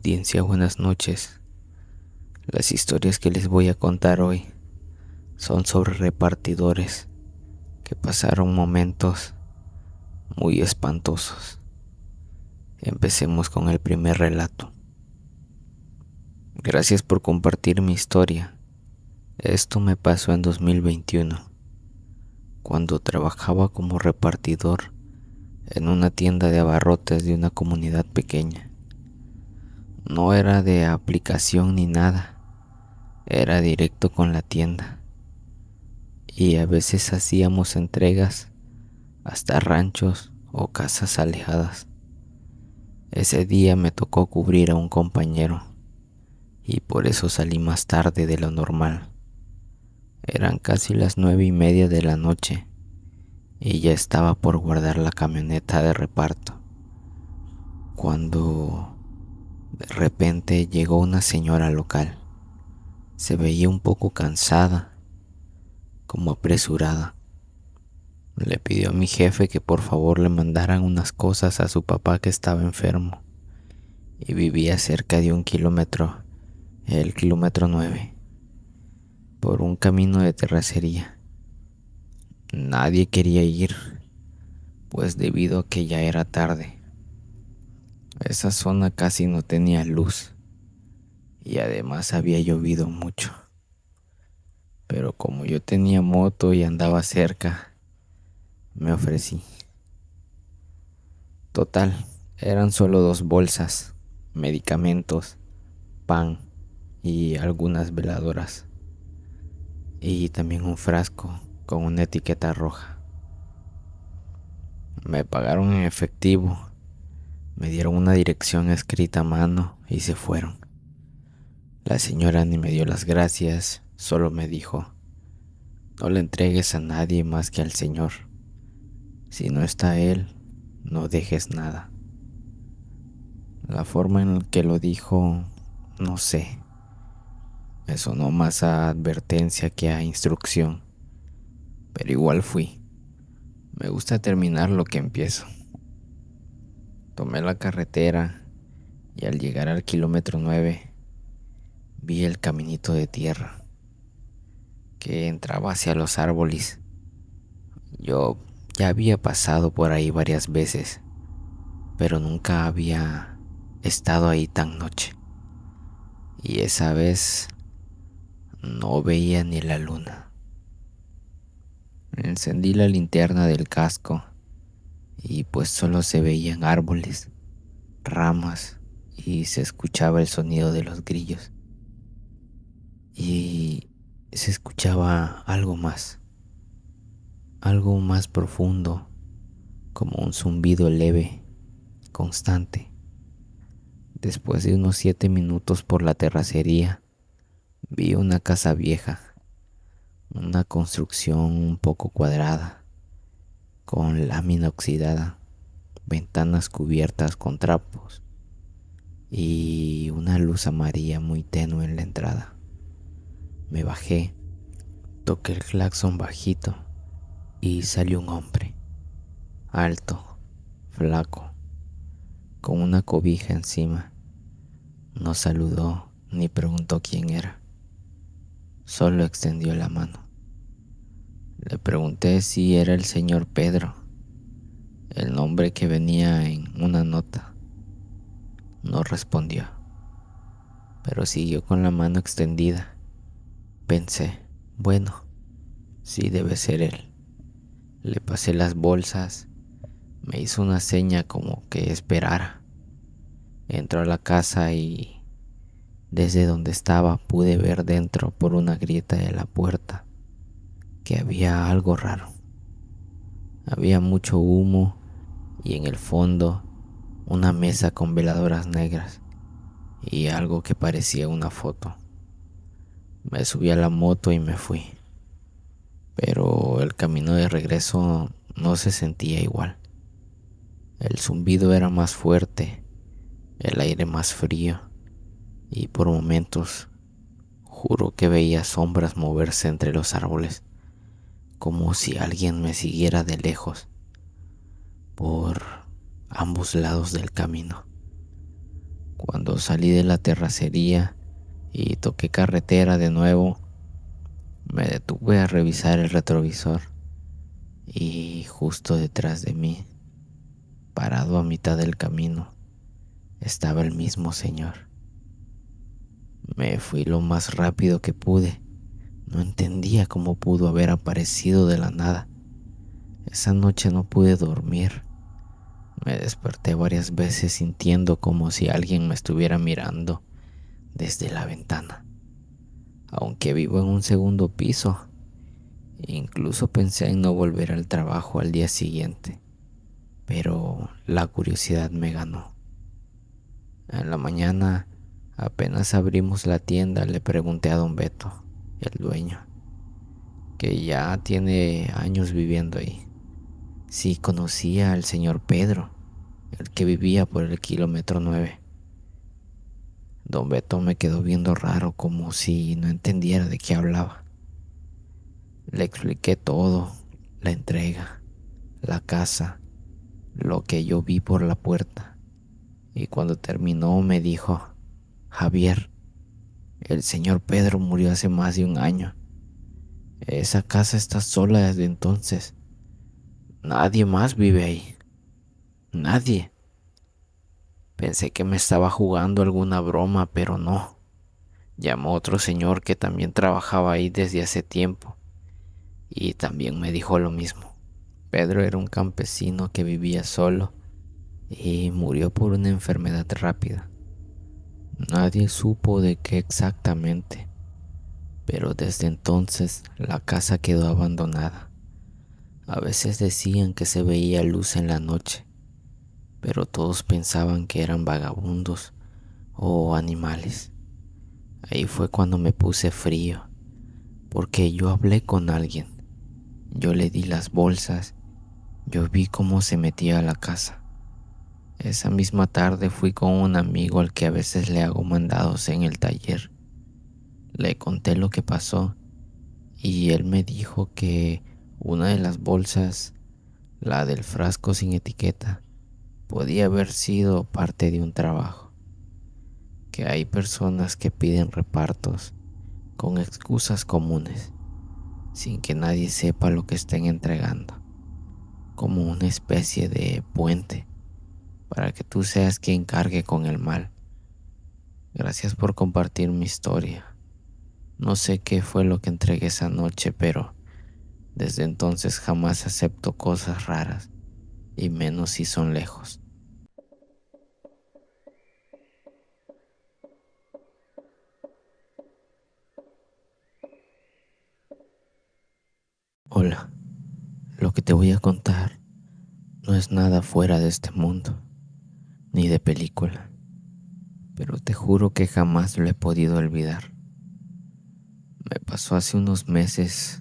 Audiencia, buenas noches. Las historias que les voy a contar hoy son sobre repartidores que pasaron momentos muy espantosos. Empecemos con el primer relato. Gracias por compartir mi historia. Esto me pasó en 2021, cuando trabajaba como repartidor en una tienda de abarrotes de una comunidad pequeña. No era de aplicación ni nada, era directo con la tienda. Y a veces hacíamos entregas hasta ranchos o casas alejadas. Ese día me tocó cubrir a un compañero y por eso salí más tarde de lo normal. Eran casi las 9:30 de la noche y ya estaba por guardar la camioneta de reparto, cuando de repente llegó una señora local. Se veía un poco cansada, como apresurada. Le pidió a mi jefe que por favor le mandaran unas cosas a su papá que estaba enfermo y vivía cerca de 1 kilómetro, el kilómetro 9, por un camino de terracería. Nadie quería ir, pues debido a que ya era tarde. Esa zona casi no tenía luz y además había llovido mucho. Pero como yo tenía moto y andaba cerca, me ofrecí. Total, eran solo 2 bolsas, medicamentos, pan y algunas veladoras. Y también un frasco con una etiqueta roja. Me pagaron en efectivo, me dieron una dirección escrita a mano y se fueron. La señora ni me dio las gracias, solo me dijo: no le entregues a nadie más que al Señor. Si no está Él, no dejes nada. La forma en que lo dijo, no sé, me sonó más a advertencia que a instrucción, pero igual fui. Me gusta terminar lo que empiezo. Tomé la carretera y al llegar al kilómetro 9 vi el caminito de tierra que entraba hacia los árboles. Yo ya había pasado por ahí varias veces, pero nunca había estado ahí tan noche. Y esa vez no veía ni la luna. Encendí la linterna del casco y pues solo se veían árboles, ramas y se escuchaba el sonido de los grillos. Y se escuchaba algo más profundo, como un zumbido leve, constante. Después de unos 7 minutos por la terracería, vi una casa vieja, una construcción un poco cuadrada, con lámina oxidada, ventanas cubiertas con trapos y una luz amarilla muy tenue en la entrada. Me bajé, toqué el claxon bajito y salió un hombre, alto, flaco, con una cobija encima. No saludó ni preguntó quién era, solo extendió la mano. Le pregunté si era el señor Pedro, el nombre que venía en una nota. No respondió, pero siguió con la mano extendida. Pensé, bueno, sí debe ser él. Le pasé las bolsas, me hizo una seña como que esperara. Entró a la casa y desde donde estaba pude ver dentro por una grieta de la puerta que había algo raro. Había mucho humo y en el fondo una mesa con veladoras negras y algo que parecía una foto. Me subí a la moto y me fui, pero el camino de regreso no se sentía igual. El zumbido era más fuerte, el aire más frío y por momentos juro que veía sombras moverse entre los árboles, como si alguien me siguiera de lejos por ambos lados del camino. Cuando salí de la terracería y toqué carretera de nuevo, me detuve a revisar el retrovisor y justo detrás de mí, parado a mitad del camino, estaba el mismo señor. Me fui lo más rápido que pude. No entendía cómo pudo haber aparecido de la nada. Esa noche no pude dormir. Me desperté varias veces sintiendo como si alguien me estuviera mirando desde la ventana. Aunque vivo en un segundo piso, incluso pensé en no volver al trabajo al día siguiente, pero la curiosidad me ganó. En la mañana, apenas abrimos la tienda, le pregunté a don Beto, el dueño, que ya tiene años viviendo ahí, si conocía al señor Pedro, el que vivía por el kilómetro 9. Don Beto me quedó viendo raro, como si no entendiera de qué hablaba. Le expliqué todo, la entrega, la casa, lo que yo vi por la puerta. Y cuando terminó me dijo: Javier, el señor Pedro murió hace más de un año. Esa casa está sola desde entonces. Nadie más vive ahí. Nadie. Pensé que me estaba jugando alguna broma, pero no. Llamó otro señor que también trabajaba ahí desde hace tiempo y también me dijo lo mismo. Pedro era un campesino que vivía solo y murió por una enfermedad rápida. Nadie supo de qué exactamente, pero desde entonces la casa quedó abandonada. A veces decían que se veía luz en la noche, pero todos pensaban que eran vagabundos o animales. Ahí fue cuando me puse frío, porque yo hablé con alguien. Yo le di las bolsas, yo vi cómo se metía a la casa. Esa misma tarde fui con un amigo al que a veces le hago mandados en el taller. Le conté lo que pasó y él me dijo que una de las bolsas, la del frasco sin etiqueta, podía haber sido parte de un trabajo. Que hay personas que piden repartos con excusas comunes, sin que nadie sepa lo que estén entregando, como una especie de puente para que tú seas quien cargue con el mal. Gracias por compartir mi historia. No sé qué fue lo que entregué esa noche, pero desde entonces jamás acepto cosas raras, y menos si son lejos. Hola, lo que te voy a contar no es nada fuera de este mundo, ni de película, pero te juro que jamás lo he podido olvidar. Me pasó hace unos meses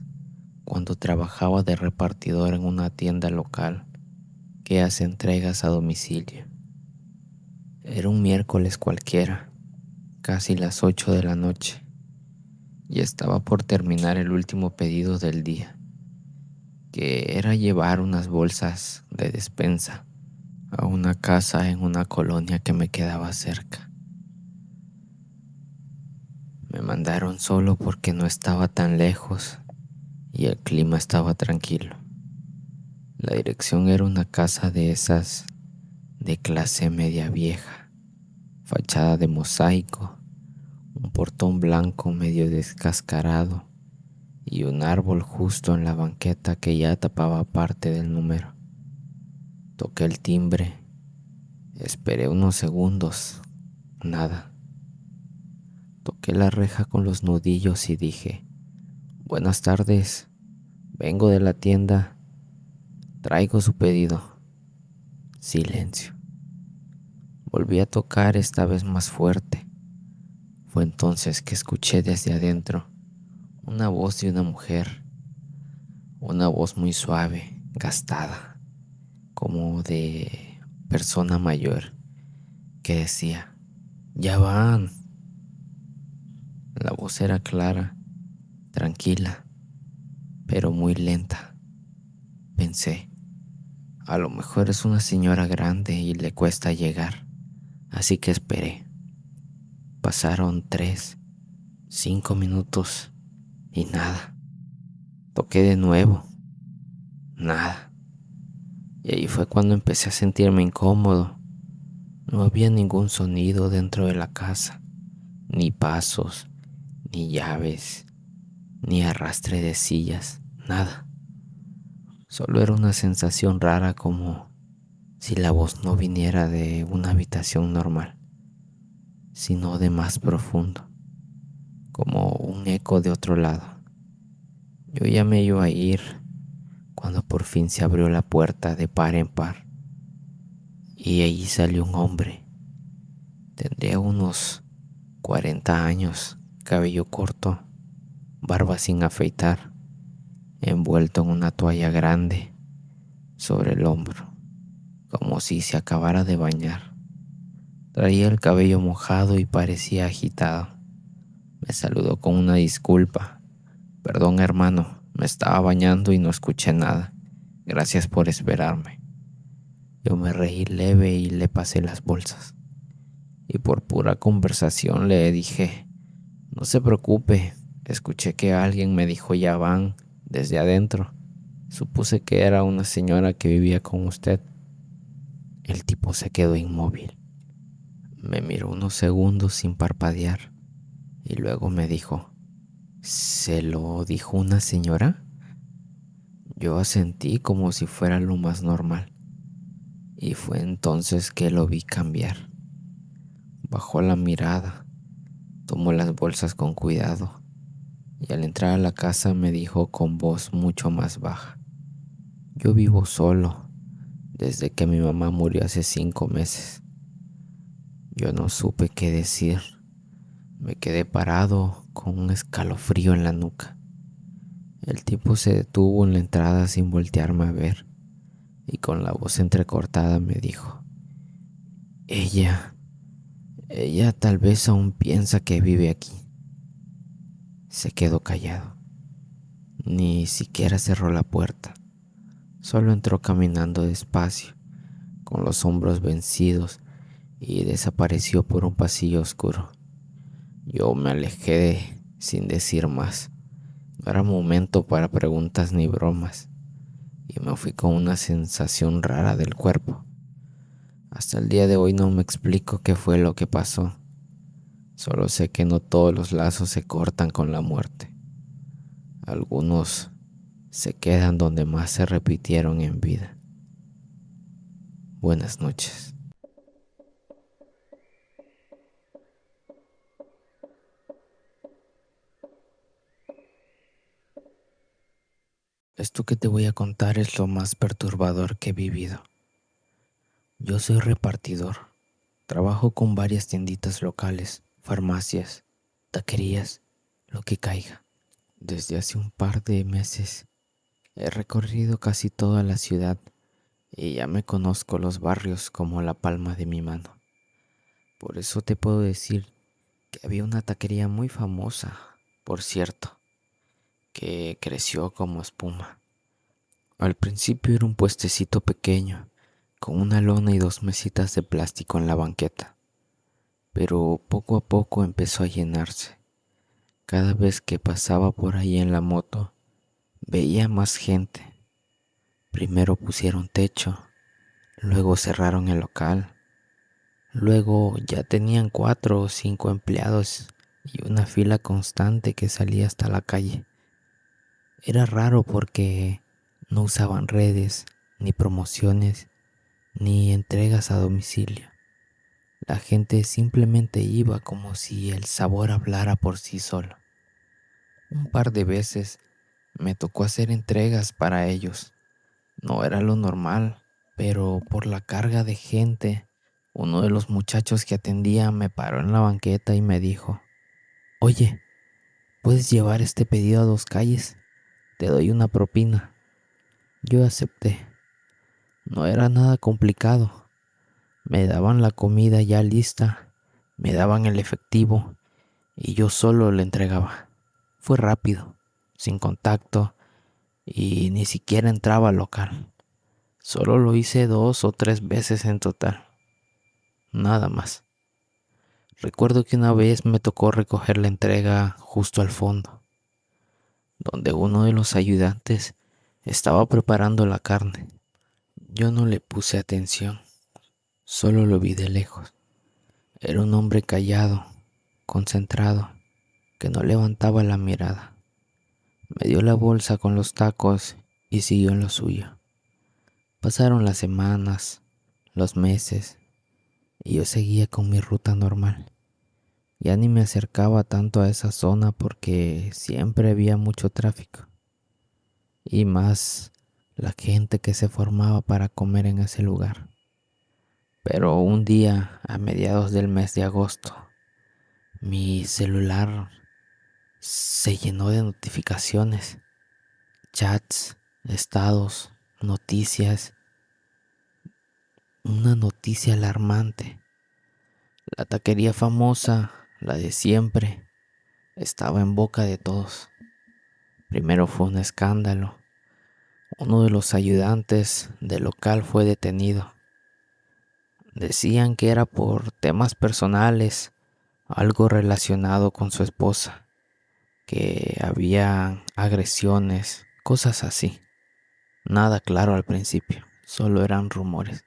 cuando trabajaba de repartidor en una tienda local que hace entregas a domicilio. Era un miércoles cualquiera, casi las 8 de la noche, y estaba por terminar el último pedido del día, que era llevar unas bolsas de despensa a una casa en una colonia que me quedaba cerca. Me mandaron solo porque no estaba tan lejos y el clima estaba tranquilo. La dirección era una casa de esas de clase media vieja, fachada de mosaico, un portón blanco medio descascarado y un árbol justo en la banqueta que ya tapaba parte del número. Toqué el timbre, esperé unos segundos, nada. Toqué la reja con los nudillos y dije: Buenas tardes, vengo de la tienda, traigo su pedido. Silencio. Volví a tocar, esta vez más fuerte. Fue entonces que escuché desde adentro una voz de una mujer, una voz muy suave, gastada, como de persona mayor, que decía: Ya van. La voz era clara, tranquila, pero muy lenta. Pensé, a lo mejor es una señora grande y le cuesta llegar, Así que esperé. Pasaron 3, 5 minutos y nada. Toqué de nuevo, nada. Y ahí fue cuando empecé a sentirme incómodo. No había ningún sonido dentro de la casa, ni pasos, ni llaves, ni arrastre de sillas, nada. Solo era una sensación rara, como si la voz no viniera de una habitación normal, sino de más profundo, como un eco de otro lado. Yo ya me iba a ir cuando por fin se abrió la puerta de par en par y allí salió un hombre. Tendría unos 40 años, cabello corto, barba sin afeitar, envuelto en una toalla grande sobre el hombro, como si se acabara de bañar. Traía el cabello mojado y parecía agitado. Me saludó con una disculpa. Perdón, hermano, me estaba bañando y no escuché nada. Gracias por esperarme. Yo me reí leve y le pasé las bolsas. Y por pura conversación le dije: no se preocupe, escuché que alguien me dijo ya van desde adentro. Supuse que era una señora que vivía con usted. El tipo se quedó inmóvil. Me miró unos segundos sin parpadear y luego me dijo: ¿se lo dijo una señora? Yo asentí como si fuera lo más normal, y fue entonces que lo vi cambiar. Bajó la mirada, tomó las bolsas con cuidado y al entrar a la casa me dijo con voz mucho más baja: yo vivo solo desde que mi mamá murió hace 5 meses. Yo no supe qué decir. Me quedé parado con un escalofrío en la nuca. El tipo se detuvo en la entrada sin voltearme a ver y con la voz entrecortada me dijo: Ella, ella tal vez aún piensa que vive aquí. Se quedó callado. Ni siquiera cerró la puerta. Solo entró caminando despacio, con los hombros vencidos, y desapareció por un pasillo oscuro. Yo me alejé sin decir más. No era momento para preguntas ni bromas, y me fui con una sensación rara del cuerpo. Hasta el día de hoy no me explico qué fue lo que pasó. Solo sé que no todos los lazos se cortan con la muerte. Algunos se quedan donde más se repitieron en vida. Buenas noches. Esto que te voy a contar es lo más perturbador que he vivido. Yo soy repartidor. Trabajo con varias tienditas locales, farmacias, taquerías, lo que caiga. Desde hace un par de meses he recorrido casi toda la ciudad y ya me conozco los barrios como la palma de mi mano. Por eso te puedo decir que había una taquería muy famosa, por cierto, que creció como espuma. Al principio era un puestecito pequeño, con una lona y 2 mesitas de plástico en la banqueta, pero poco a poco empezó a llenarse. Cada vez que pasaba por ahí en la moto, veía más gente. Primero pusieron techo, luego cerraron el local, luego ya tenían 4 o 5 empleados y una fila constante que salía hasta la calle. Era raro porque no usaban redes, ni promociones, ni entregas a domicilio. La gente simplemente iba como si el sabor hablara por sí solo. Un par de veces me tocó hacer entregas para ellos. No era lo normal, pero por la carga de gente, uno de los muchachos que atendía me paró en la banqueta y me dijo: Oye, ¿puedes llevar este pedido a 2 calles? Te doy una propina. Yo acepté. No era nada complicado. Me daban la comida ya lista, me daban el efectivo y yo solo le entregaba. Fue rápido, sin contacto y ni siquiera entraba al local. Solo lo hice 2 o 3 veces en total. Nada más. Recuerdo que una vez me tocó recoger la entrega justo al fondo, donde uno de los ayudantes estaba preparando la carne. Yo no le puse atención, solo lo vi de lejos. Era un hombre callado, concentrado, que no levantaba la mirada. Me dio la bolsa con los tacos y siguió en lo suyo. Pasaron las semanas, los meses, y yo seguía con mi ruta normal. Ya ni me acercaba tanto a esa zona porque siempre había mucho tráfico y más la gente que se formaba para comer en ese lugar. Pero un día, a mediados del mes de agosto, mi celular se llenó de notificaciones, chats, estados, noticias, una noticia alarmante. La taquería famosa, la de siempre, estaba en boca de todos. Primero fue un escándalo. Uno de los ayudantes del local fue detenido. Decían que era por temas personales, algo relacionado con su esposa, que había agresiones, cosas así. Nada claro al principio, solo eran rumores.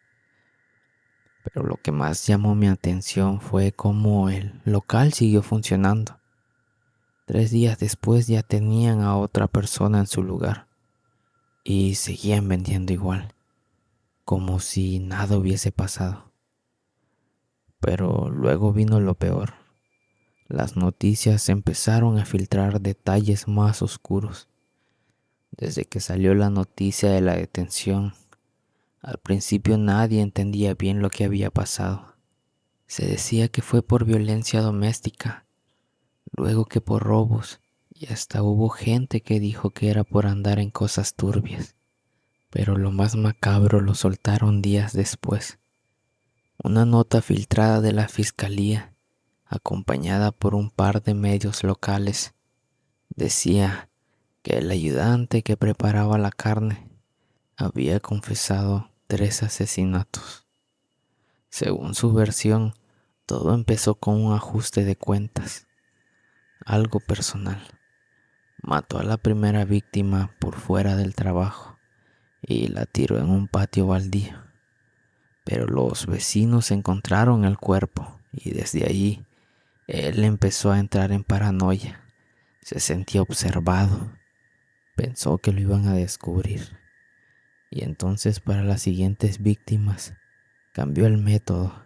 Pero lo que más llamó mi atención fue cómo el local siguió funcionando. 3 días después ya tenían a otra persona en su lugar y seguían vendiendo igual, como si nada hubiese pasado. Pero luego vino lo peor. Las noticias empezaron a filtrar detalles más oscuros. Desde que salió la noticia de la detención, al principio nadie entendía bien lo que había pasado. Se decía que fue por violencia doméstica, luego que por robos, y hasta hubo gente que dijo que era por andar en cosas turbias. Pero lo más macabro lo soltaron días después. Una nota filtrada de la fiscalía, acompañada por un par de medios locales, decía que el ayudante que preparaba la carne había confesado 3 asesinatos. Según su versión, todo empezó con un ajuste de cuentas, algo personal. Mató a la primera víctima por fuera del trabajo y la tiró en un patio baldío. Pero los vecinos encontraron el cuerpo y desde allí él empezó a entrar en paranoia. Se sentía observado, pensó que lo iban a descubrir. Y entonces para las siguientes víctimas cambió el método.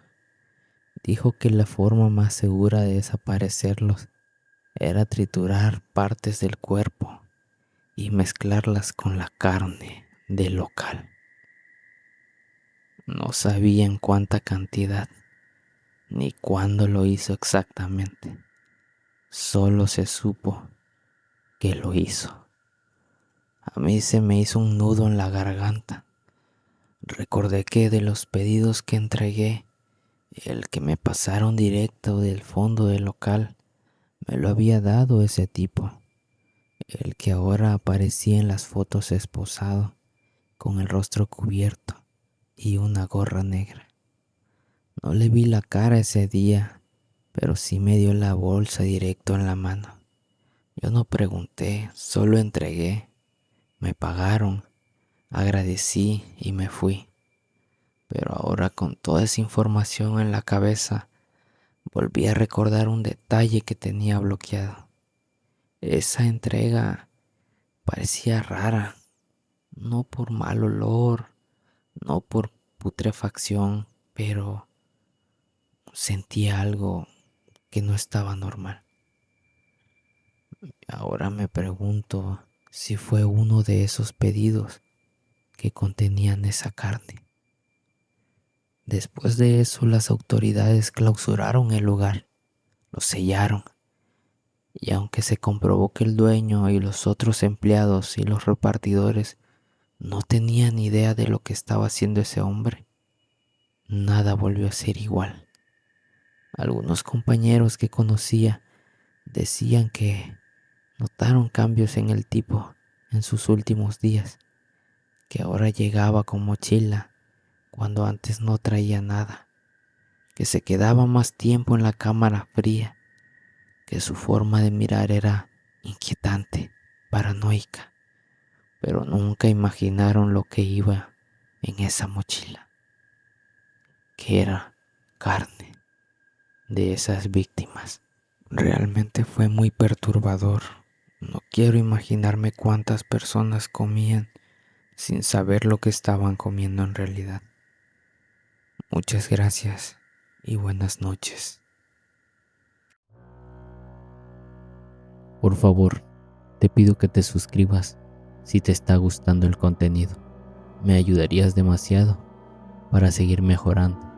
Dijo que la forma más segura de desaparecerlos era triturar partes del cuerpo y mezclarlas con la carne del local. No sabían cuánta cantidad ni cuándo lo hizo exactamente. Solo se supo que lo hizo. A mí se me hizo un nudo en la garganta. Recordé que de los pedidos que entregué, el que me pasaron directo del fondo del local me lo había dado ese tipo, el que ahora aparecía en las fotos esposado, con el rostro cubierto y una gorra negra. No le vi la cara ese día, pero sí me dio la bolsa directo en la mano. Yo no pregunté, solo entregué. Me pagaron, agradecí y me fui. Pero ahora con toda esa información en la cabeza, volví a recordar un detalle que tenía bloqueado. Esa entrega parecía rara, no por mal olor, no por putrefacción, pero sentía algo que no estaba normal. Ahora me pregunto si fue uno de esos pedidos que contenían esa carne. Después de eso, las autoridades clausuraron el lugar, lo sellaron, y aunque se comprobó que el dueño y los otros empleados y los repartidores no tenían idea de lo que estaba haciendo ese hombre, nada volvió a ser igual. Algunos compañeros que conocía decían que notaron cambios en el tipo en sus últimos días, que ahora llegaba con mochila cuando antes no traía nada, que se quedaba más tiempo en la cámara fría, que su forma de mirar era inquietante, paranoica, pero nunca imaginaron lo que iba en esa mochila, que era carne de esas víctimas. Realmente fue muy perturbador. No quiero imaginarme cuántas personas comían sin saber lo que estaban comiendo en realidad. Muchas gracias y buenas noches. Por favor, te pido que te suscribas si te está gustando el contenido. Me ayudarías demasiado para seguir mejorando.